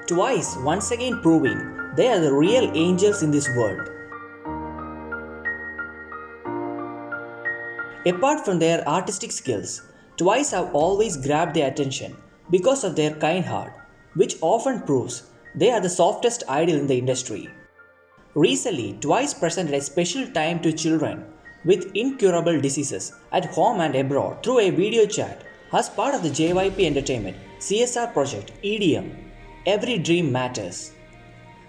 Twice once again proving they are the real angels in this world. Apart from their artistic skills, Twice have always grabbed their attention because of their kind heart, which often proves they are the softest idol in the industry. Recently, Twice presented a special time to children with incurable diseases at home and abroad through a video chat as part of the JYP Entertainment CSR project EDM Every Dream Matters.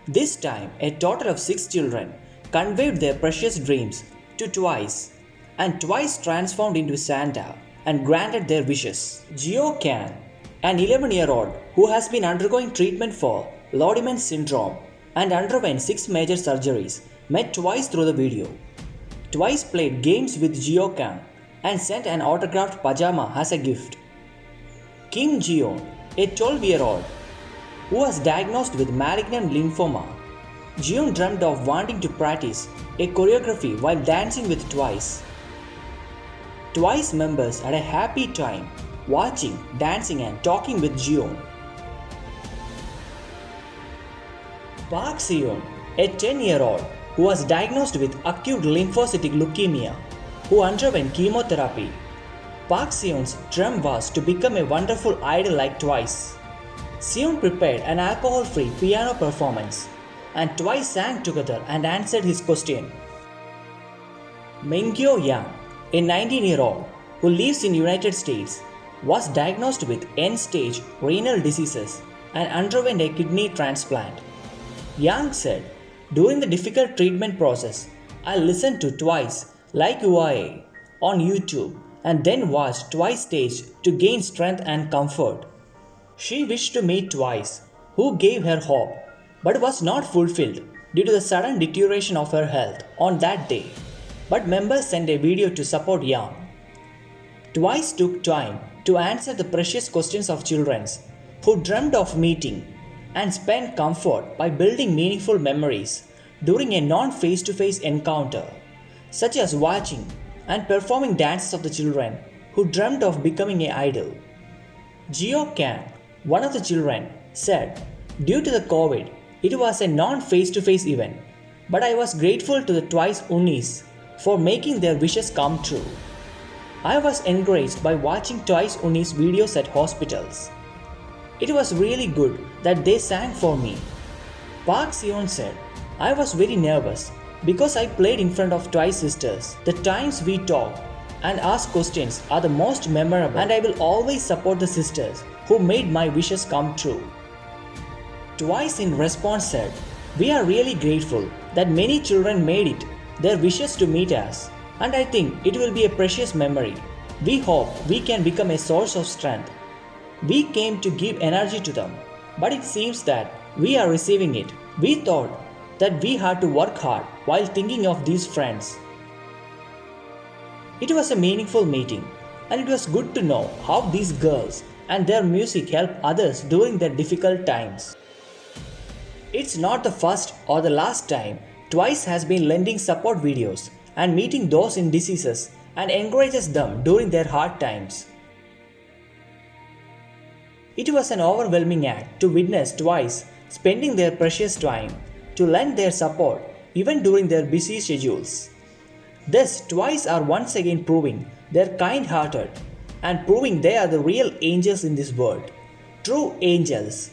This time, a total of 6 children conveyed their precious dreams to Twice, and Twice transformed into Santa and granted their wishes. Jio Kang, an 11-year-old who has been undergoing treatment for Lodman syndrome and underwent 6 major surgeries, met Twice through the video. Twice played games with Jio Kang and sent an autographed pajama as a gift. Kim Jeon, a 12-year-old who was diagnosed with malignant lymphoma, Jeon dreamed of wanting to practice a choreography while dancing with Twice. Twice members had a happy time watching, dancing and talking with Jeon. Park Seon, a 10-year-old who was diagnosed with acute lymphocytic leukemia, who underwent chemotherapy. Park Seon's dream was to become a wonderful idol like Twice. Seon prepared an alcohol-free piano performance, and Twice sang together and answered his question. Mingyo Yang, a 19-year-old who lives in United States, was diagnosed with end-stage renal diseases and underwent a kidney transplant. Yang said, "During the difficult treatment process, I listened to Twice Like UIA on YouTube and then watched Twice stage to gain strength and comfort." She wished to meet Twice, who gave her hope, but was not fulfilled due to the sudden deterioration of her health on that day. But members sent a video to support Yang. Twice took time to answer the precious questions of children who dreamed of meeting and spent comfort by building meaningful memories during a non-face-to-face encounter, such as watching and performing dances of the children who dreamed of becoming an idol. Jio Kang, one of the children, said, "Due to the COVID, it was a non-face-to-face event, but I was grateful to the Twice Unnies for making their wishes come true. I was encouraged by watching Twice Unnies videos at hospitals. It was really good that they sang for me." Park Seon said, "I was very nervous because I played in front of Twice sisters. The times we talked and asked questions are the most memorable, and I will always support the sisters who made my wishes come true." Twice in response said, "We are really grateful that many children made it their wishes to meet us, and I think it will be a precious memory. We hope we can become a source of strength. We came to give energy to them, but it seems that we are receiving it. We thought that we had to work hard while thinking of these friends." It was a meaningful meeting, and it was good to know how these girls and their music help others during their difficult times. It's not the first or the last time Twice has been lending support videos and meeting those in diseases and encourages them during their hard times. It was an overwhelming act to witness Twice spending their precious time to lend their support even during their busy schedules. Thus, Twice are once again proving they're kind-hearted and proving they are the real angels in this world. True angels.